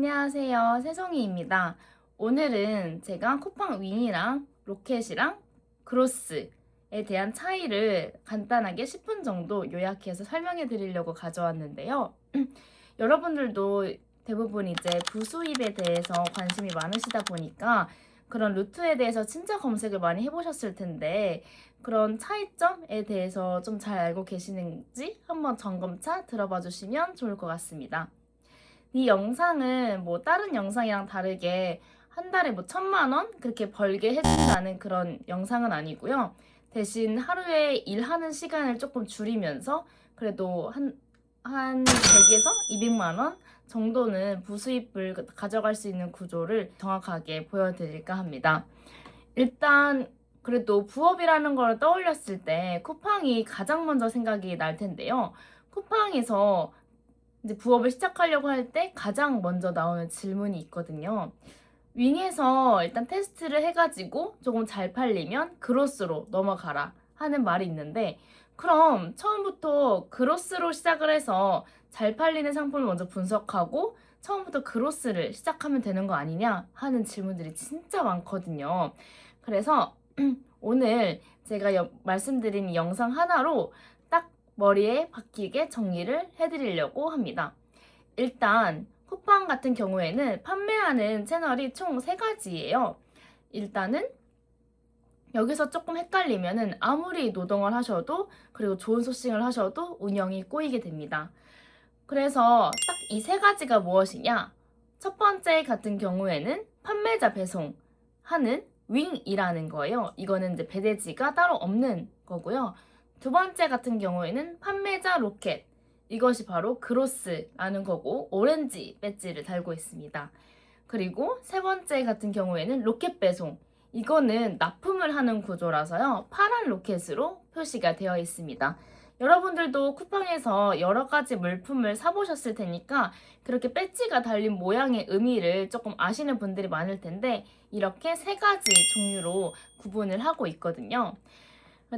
안녕하세요. 새송이입니다. 오늘은 제가 쿠팡 윙이랑 로켓이랑 그로스에 대한 차이를 간단하게 10분 정도 요약해서 설명해 드리려고 가져왔는데요. 여러분들도 대부분 이제 부수입에 대해서 관심이 많으시다 보니까 그런 루트에 대해서 진짜 검색을 많이 해보셨을 텐데 그런 차이점에 대해서 좀 잘 알고 계시는지 한번 점검차 들어봐 주시면 좋을 것 같습니다. 이 영상은 뭐 다른 영상이랑 다르게 한 달에 뭐 1,000만 원 그렇게 벌게 해준다는 그런 영상은 아니고요. 대신 하루에 일하는 시간을 조금 줄이면서 그래도 한 100에서 200만 원 정도는 부수입을 가져갈 수 있는 구조를 정확하게 보여드릴까 합니다. 일단 그래도 부업이라는 걸 떠올렸을 때 쿠팡이 가장 먼저 생각이 날 텐데요. 쿠팡에서 이제 부업을 시작하려고 할 때 가장 먼저 나오는 질문이 있거든요. 윙에서 일단 테스트를 해가지고 조금 잘 팔리면 그로스로 넘어가라 하는 말이 있는데, 그럼 처음부터 그로스로 시작을 해서 잘 팔리는 상품을 먼저 분석하고 처음부터 그로스를 시작하면 되는 거 아니냐 하는 질문들이 진짜 많거든요. 그래서 오늘 제가 말씀드린 이 영상 하나로 딱 머리에 박히게 정리를 해드리려고 합니다. 일단 쿠팡 같은 경우에는 판매하는 채널이 총 3가지예요. 일단은 여기서 조금 헷갈리면은 아무리 노동을 하셔도 그리고 좋은 소싱을 하셔도 운영이 꼬이게 됩니다. 그래서 딱 이 3가지가 무엇이냐? 첫 번째 같은 경우에는 판매자 배송하는 윙이라는 거예요. 이거는 이제 배대지가 따로 없는 거고요. 두 번째 같은 경우에는 판매자 로켓. 이것이 바로 그로스라는 거고 오렌지 배지를 달고 있습니다. 그리고 세 번째 같은 경우에는 로켓 배송. 이거는 납품을 하는 구조라서요. 파란 로켓으로 표시가 되어 있습니다. 여러분들도 쿠팡에서 여러 가지 물품을 사보셨을 테니까 그렇게 배지가 달린 모양의 의미를 조금 아시는 분들이 많을 텐데 이렇게 3가지 종류로 구분을 하고 있거든요.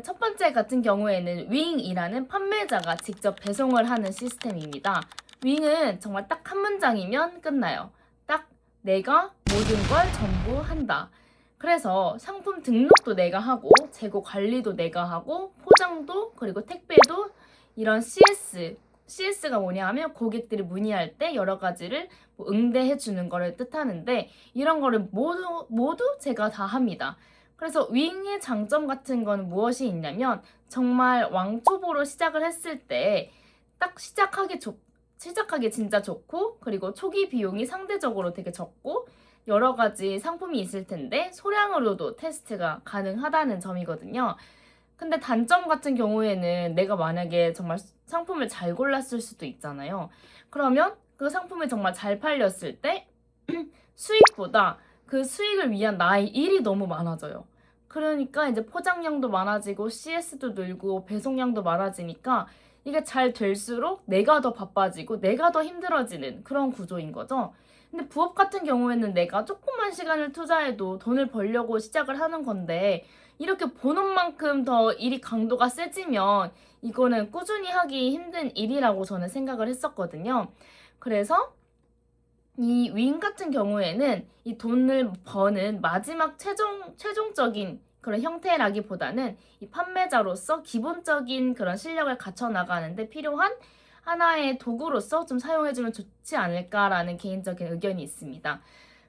첫 번째 같은 경우에는 윙이라는 판매자가 직접 배송을 하는 시스템입니다. 윙은 정말 딱 한 문장이면 끝나요. 딱 내가 모든 걸 전부 한다. 그래서 상품 등록도 내가 하고 재고 관리도 내가 하고 포장도 그리고 택배도 이런 CS가 뭐냐 하면 고객들이 문의할 때 여러 가지를 뭐 응대해 주는 거를 뜻하는데 이런 거를 모두 제가 다 합니다. 그래서 윙의 장점 같은 건 무엇이 있냐면 정말 왕초보로 시작을 했을 때 딱 시작하기 진짜 좋고 그리고 초기 비용이 상대적으로 되게 적고 여러 가지 상품이 있을 텐데 소량으로도 테스트가 가능하다는 점이거든요. 근데 단점 같은 경우에는 내가 만약에 정말 상품을 잘 골랐을 수도 있잖아요. 그러면 그 상품이 정말 잘 팔렸을 때 수익보다 그 수익을 위한 나의 일이 너무 많아져요. 그러니까 이제 포장량도 많아지고 CS도 늘고 배송량도 많아지니까 이게 잘 될수록 내가 더 바빠지고 내가 더 힘들어지는 그런 구조인 거죠. 근데 부업 같은 경우에는 내가 조금만 시간을 투자해도 돈을 벌려고 시작을 하는 건데 이렇게 보는 만큼 더 일이 강도가 세지면 이거는 꾸준히 하기 힘든 일이라고 저는 생각을 했었거든요. 그래서 이 윙 같은 경우에는 이 돈을 버는 마지막 최종적인 그런 형태라기보다는 이 판매자로서 기본적인 그런 실력을 갖춰 나가는데 필요한 하나의 도구로서 좀 사용해주면 좋지 않을까라는 개인적인 의견이 있습니다.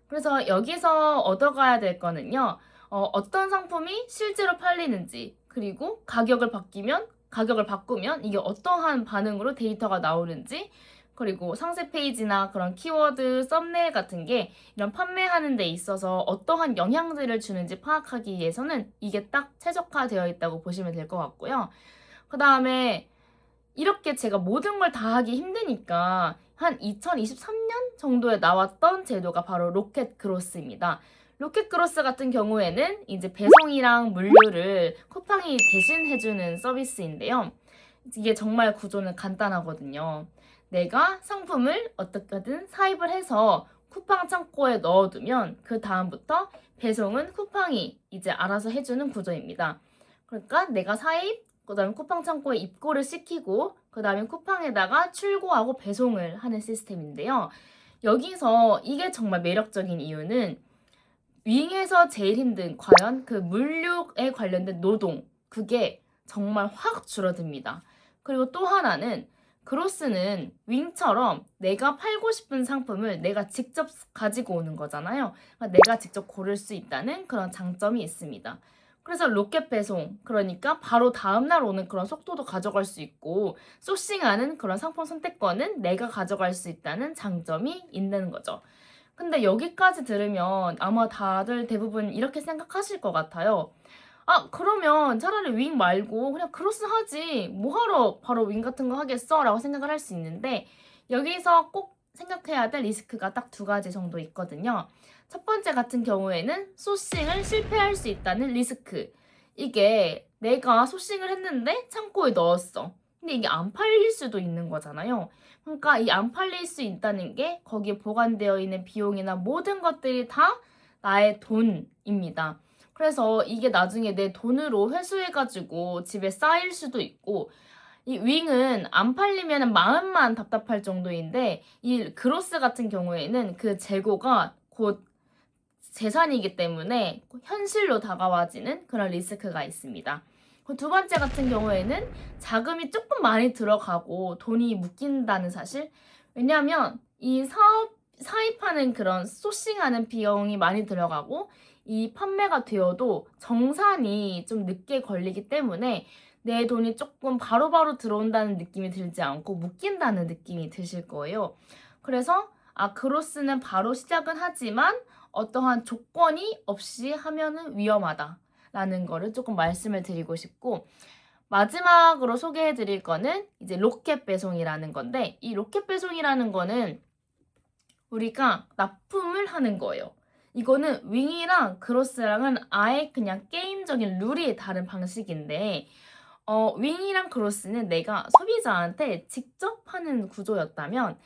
그래서 여기서 얻어가야 될 거는요, 어떤 상품이 실제로 팔리는지, 그리고 가격을 바꾸면 이게 어떠한 반응으로 데이터가 나오는지, 그리고 상세 페이지나 그런 키워드, 썸네일 같은 게 이런 판매하는 데 있어서 어떠한 영향들을 주는지 파악하기 위해서는 이게 딱 최적화되어 있다고 보시면 될 것 같고요. 그 다음에 이렇게 제가 모든 걸 다 하기 힘드니까 한 2023년 정도에 나왔던 제도가 바로 로켓 그로스입니다. 로켓 그로스 같은 경우에는 이제 배송이랑 물류를 쿠팡이 대신 해주는 서비스인데요. 이게 정말 구조는 간단하거든요. 내가 상품을 어떻게든 사입을 해서 쿠팡 창고에 넣어두면 그 다음부터 배송은 쿠팡이 이제 알아서 해주는 구조입니다. 그러니까 내가 사입, 그 다음에 쿠팡 창고에 입고를 시키고 그 다음에 쿠팡에다가 출고하고 배송을 하는 시스템인데요. 여기서 이게 정말 매력적인 이유는 윙에서 제일 힘든 과연 그 물류에 관련된 노동, 그게 정말 확 줄어듭니다. 그리고 또 하나는 그로스는 윙처럼 내가 팔고 싶은 상품을 내가 직접 가지고 오는 거잖아요. 그러니까 내가 직접 고를 수 있다는 그런 장점이 있습니다. 그래서 로켓 배송, 그러니까 바로 다음날 오는 그런 속도도 가져갈 수 있고, 소싱하는 그런 상품 선택권은 내가 가져갈 수 있다는 장점이 있는 거죠. 근데 여기까지 들으면 아마 다들 대부분 이렇게 생각하실 것 같아요. 아, 그러면 차라리 윙 말고 그냥 크로스 하지. 뭐하러 바로 윙 같은 거 하겠어? 라고 생각을 할 수 있는데, 여기서 꼭 생각해야 될 리스크가 딱 두 가지 정도 있거든요. 첫 번째 같은 경우에는 소싱을 실패할 수 있다는 리스크. 이게 내가 소싱을 했는데 창고에 넣었어. 근데 이게 안 팔릴 수도 있는 거잖아요. 그러니까 이 안 팔릴 수 있다는 게 거기에 보관되어 있는 비용이나 모든 것들이 다 나의 돈입니다. 그래서 이게 나중에 내 돈으로 회수해가지고 집에 쌓일 수도 있고, 이 윙은 안 팔리면 마음만 답답할 정도인데, 이 그로스 같은 경우에는 그 재고가 곧 재산이기 때문에 현실로 다가와지는 그런 리스크가 있습니다. 두 번째 같은 경우에는 자금이 조금 많이 들어가고 돈이 묶인다는 사실. 왜냐하면 이 사입하는 그런 소싱하는 비용이 많이 들어가고, 이 판매가 되어도 정산이 좀 늦게 걸리기 때문에 내 돈이 조금 바로바로 들어온다는 느낌이 들지 않고 묶인다는 느낌이 드실 거예요. 그래서 그로스는 바로 시작은 하지만 어떠한 조건이 없이 하면은 위험하다라는 거를 조금 말씀을 드리고 싶고, 마지막으로 소개해 드릴 거는 이제 로켓 배송이라는 건데, 이 로켓 배송이라는 거는 우리가 납품을 하는 거예요. 이거는 윙이랑 그로스랑은 아예 그냥 게임적인 룰이 다른 방식인데, 윙이랑 그로스는 내가 소비자한테 직접 하는 구조였다면,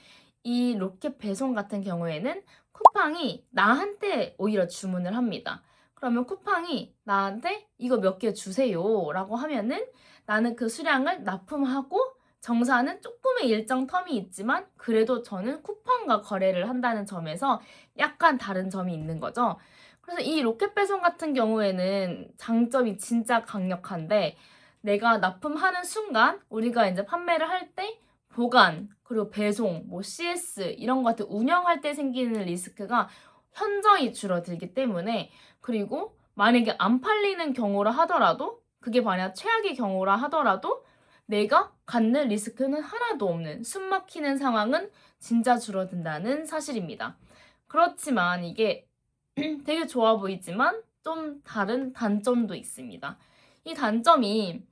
이 로켓 배송 같은 경우에는 쿠팡이 나한테 오히려 주문을 합니다. 그러면 쿠팡이 나한테 이거 몇 개 주세요 라고 하면은 나는 그 수량을 납품하고, 정사는 조금의 일정 텀이 있지만 그래도 저는 쿠팡과 거래를 한다는 점에서 약간 다른 점이 있는 거죠. 그래서 이 로켓 배송 같은 경우에는 장점이 진짜 강력한데, 내가 납품하는 순간 우리가 이제 판매를 할 때 보관, 그리고 배송, 뭐 CS 이런 거 같은 운영할 때 생기는 리스크가 현저히 줄어들기 때문에, 그리고 만약에 안 팔리는 경우라 하더라도, 그게 만약 최악의 경우라 하더라도 내가 갖는 리스크는 하나도 없는, 숨 막히는 상황은 진짜 줄어든다는 사실입니다. 그렇지만 이게 되게 좋아 보이지만 좀 다른 단점도 있습니다. 이 단점이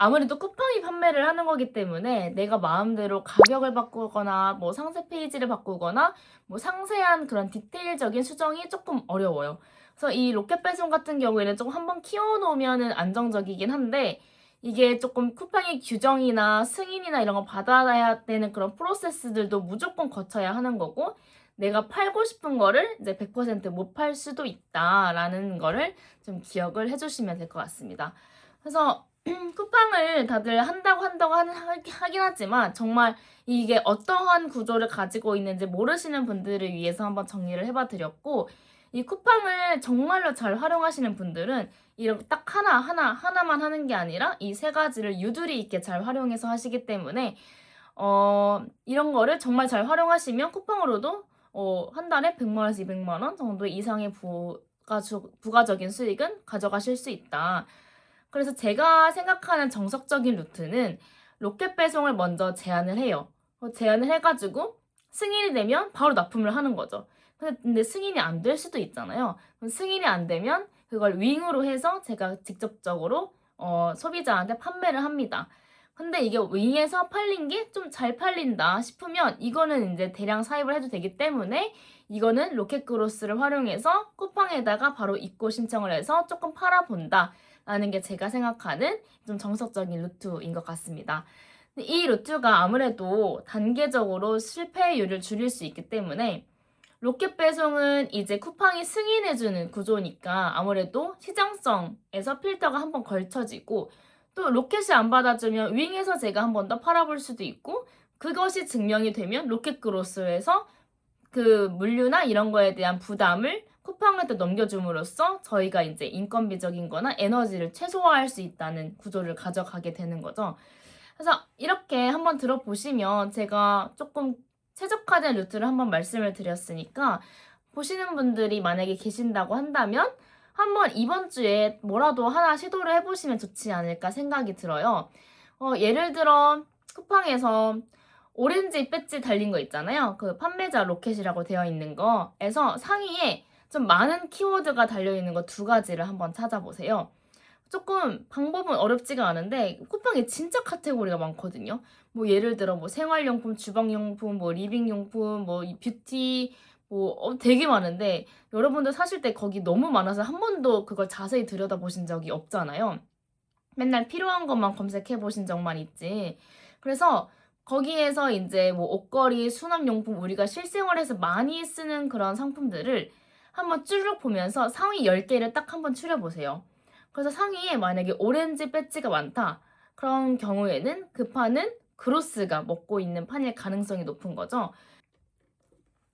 아무래도 쿠팡이 판매를 하는 거기 때문에 내가 마음대로 가격을 바꾸거나 뭐 상세 페이지를 바꾸거나 뭐 상세한 그런 디테일적인 수정이 조금 어려워요. 그래서 이 로켓 배송 같은 경우에는 좀 한번 키워놓으면 안정적이긴 한데, 이게 조금 쿠팡의 규정이나 승인이나 이런 거 받아야 되는 그런 프로세스들도 무조건 거쳐야 하는 거고, 내가 팔고 싶은 거를 이제 100%못 팔 수도 있다라는 거를 좀 기억을 해주시면 될 것 같습니다. 그래서 쿠팡을 다들 한다고 하긴 하지만, 정말 이게 어떠한 구조를 가지고 있는지 모르시는 분들을 위해서 한번 정리를 해봐 드렸고, 이 쿠팡을 정말로 잘 활용하시는 분들은 이렇게 딱 하나만 하는 게 아니라 이 세 가지를 유두리 있게 잘 활용해서 하시기 때문에, 이런 거를 정말 잘 활용하시면 쿠팡으로도 한 달에 100만 원에서 200만 원 정도 이상의 부가적인 수익은 가져가실 수 있다. 그래서 제가 생각하는 정석적인 루트는 로켓 배송을 먼저 제안을 해요. 제안을 해가지고 승인이 되면 바로 납품을 하는 거죠. 근데 승인이 안 될 수도 있잖아요. 승인이 안 되면 그걸 윙으로 해서 제가 직접적으로 소비자한테 판매를 합니다. 근데 이게 윙에서 팔린 게 좀 잘 팔린다 싶으면 이거는 이제 대량 사입을 해도 되기 때문에, 이거는 로켓 그로스를 활용해서 쿠팡에다가 바로 입고 신청을 해서 조금 팔아본다 라는 게 제가 생각하는 좀 정석적인 루트인 것 같습니다. 이 루트가 아무래도 단계적으로 실패율을 줄일 수 있기 때문에, 로켓 배송은 이제 쿠팡이 승인해주는 구조니까 아무래도 시장성에서 필터가 한번 걸쳐지고, 또 로켓이 안 받아주면 윙에서 제가 한 번 더 팔아볼 수도 있고, 그것이 증명이 되면 로켓 그로스에서 그 물류나 이런 거에 대한 부담을 쿠팡한테 넘겨줌으로써 저희가 이제 인건비적인 거나 에너지를 최소화할 수 있다는 구조를 가져가게 되는 거죠. 그래서 이렇게 한번 들어보시면 제가 조금 최적화된 루트를 한번 말씀을 드렸으니까 보시는 분들이 만약에 계신다고 한다면 한번 이번 주에 뭐라도 하나 시도를 해보시면 좋지 않을까 생각이 들어요. 예를 들어 쿠팡에서 오렌지 배지 달린 거 있잖아요. 그 판매자 로켓이라고 되어 있는 거에서 상위에 좀 많은 키워드가 달려있는 거 두 가지를 한번 찾아보세요. 조금 방법은 어렵지가 않은데 쿠팡에 진짜 카테고리가 많거든요. 뭐 예를 들어 뭐 생활용품, 주방용품, 뭐 리빙용품, 뭐 뷰티 뭐 되게 많은데 여러분들 사실 때 거기 너무 많아서 한 번도 그걸 자세히 들여다보신 적이 없잖아요. 맨날 필요한 것만 검색해 보신 적만 있지. 그래서 거기에서 이제 뭐 옷걸이, 수납용품 우리가 실생활에서 많이 쓰는 그런 상품들을 한번 쭈르륵 보면서 상위 10개를 딱 한번 추려보세요. 그래서 상위에 만약에 오렌지 배지가 많다. 그런 경우에는 그 판은 그로스가 먹고 있는 판일 가능성이 높은 거죠.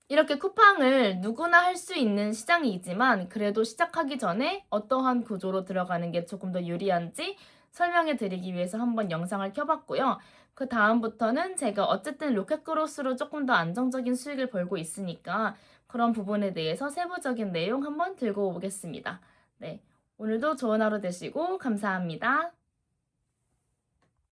이렇게 쿠팡을 누구나 할 수 있는 시장이지만 그래도 시작하기 전에 어떠한 구조로 들어가는 게 조금 더 유리한지 설명해 드리기 위해서 한번 영상을 켜봤고요. 그 다음부터는 제가 어쨌든 로켓크로스로 조금 더 안정적인 수익을 벌고 있으니까 그런 부분에 대해서 세부적인 내용 한번 들고 오겠습니다. 네, 오늘도 좋은 하루 되시고 감사합니다.